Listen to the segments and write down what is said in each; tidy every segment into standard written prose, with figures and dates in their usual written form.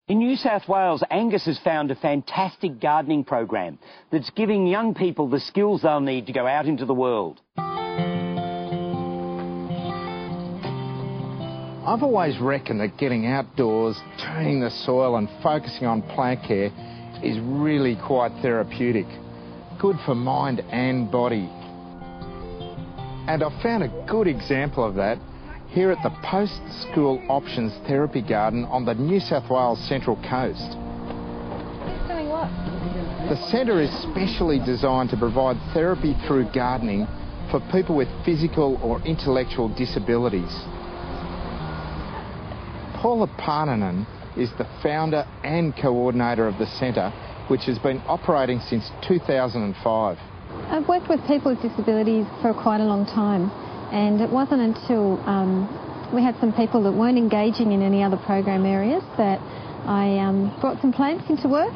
In New South Wales, Angus has found a fantastic gardening program that's giving young people the skills they'll need to go out into the world. I've always reckoned that getting outdoors, turning the soil and focusing on plant care is really quite therapeutic. Good for mind and body. And I've found a good example of that here at the Post-School Options Therapy Garden on the New South Wales Central Coast. Doing what? The centre is specially designed to provide therapy through gardening for people with physical or intellectual disabilities. Paula Parnanen is the founder and coordinator of the centre, which has been operating since 2005. I've worked with people with disabilities for quite a long time, and it wasn't until we had some people that weren't engaging in any other program areas that I brought some plants into work,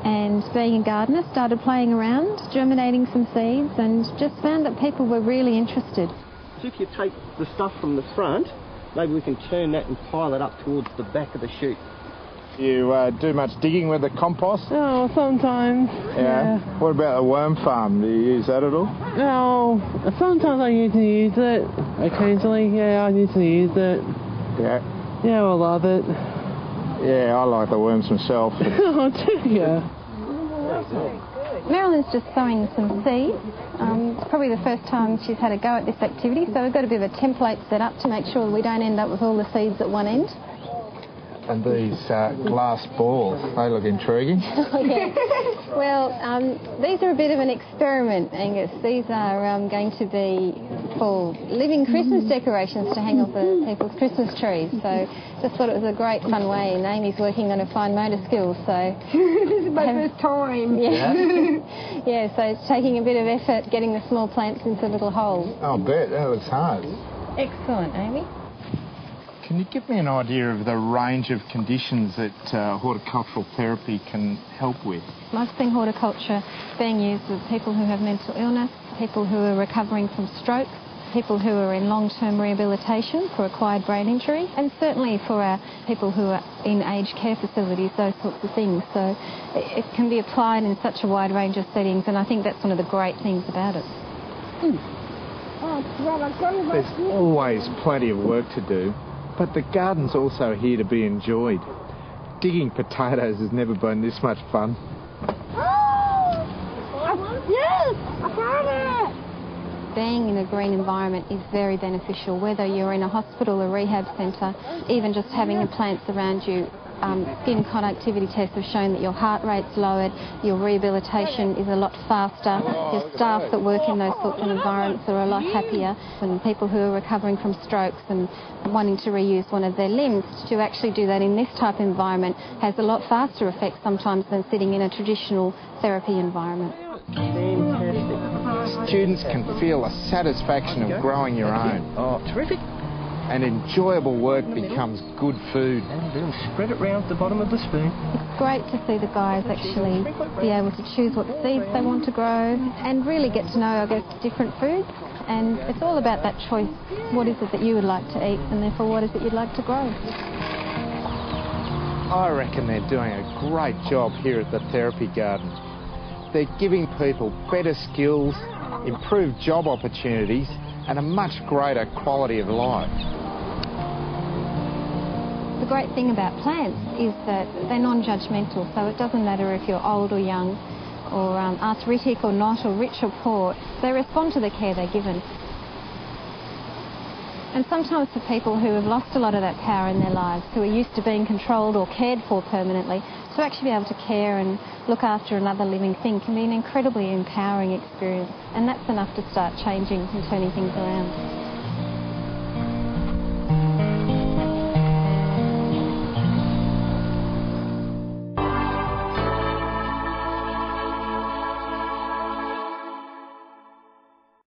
and being a gardener started playing around, germinating some seeds, and just found that people were really interested. So if you take the stuff from the front, maybe we can turn that and pile it up towards the back of the shoot. You do much digging with the compost? Oh, sometimes. Yeah. What about the worm farm? Do you use that at all? No, sometimes I usually use it. Occasionally, yeah, I usually use it. Yeah. Yeah, I love it. Yeah, I like the worms myself. Oh, do you? Marilyn's just sowing some seeds. It's probably the first time she's had a go at this activity, so we've got a bit of a template set up to make sure we don't end up with all the seeds at one end. And these glass balls, they look intriguing. Oh, yeah. Well, these are a bit of an experiment, Angus. These are going to be for living Christmas decorations to hang off people's Christmas trees. So just thought it was a great fun way, and Amy's working on her fine motor skills, so... This is my first time. Yeah. Yeah, so it's taking a bit of effort getting the small plants into little holes. I'll bet, that looks hard. Excellent, Amy. Can you give me an idea of the range of conditions that horticultural therapy can help with? I've seen horticulture being used with people who have mental illness, people who are recovering from stroke, people who are in long-term rehabilitation for acquired brain injury, and certainly for our people who are in aged care facilities, those sorts of things. So it can be applied in such a wide range of settings, and I think that's one of the great things about it. There's always plenty of work to do, but the garden's also here to be enjoyed. Digging potatoes has never been this much fun. Yes, I found it! Being in a green environment is very beneficial, whether you're in a hospital or rehab centre, even just having the plants around you. Skin conductivity tests have shown that your heart rate's lowered, your rehabilitation is a lot faster, your staff that work in those sorts of environments are a lot happier, and people who are recovering from strokes and wanting to reuse one of their limbs, to actually do that in this type of environment has a lot faster effect sometimes than sitting in a traditional therapy environment. Fantastic. Students can feel the satisfaction of growing your own. Oh, terrific. And enjoyable work becomes good food. And then spread it round the bottom of the spoon. It's great to see the guys actually be able to choose what seeds they want to grow and really get to know, I guess, different foods. And it's all about that choice. What is it that you would like to eat, and therefore what is it you'd like to grow? I reckon they're doing a great job here at the Therapy Garden. They're giving people better skills, improved job opportunities, and a much greater quality of life. The great thing about plants is that they're non-judgmental, so it doesn't matter if you're old or young, or arthritic or not, or rich or poor. They respond to the care they're given. And sometimes for people who have lost a lot of that power in their lives, who are used to being controlled or cared for permanently, to actually be able to care and look after another living thing can be an incredibly empowering experience. And that's enough to start changing and turning things around.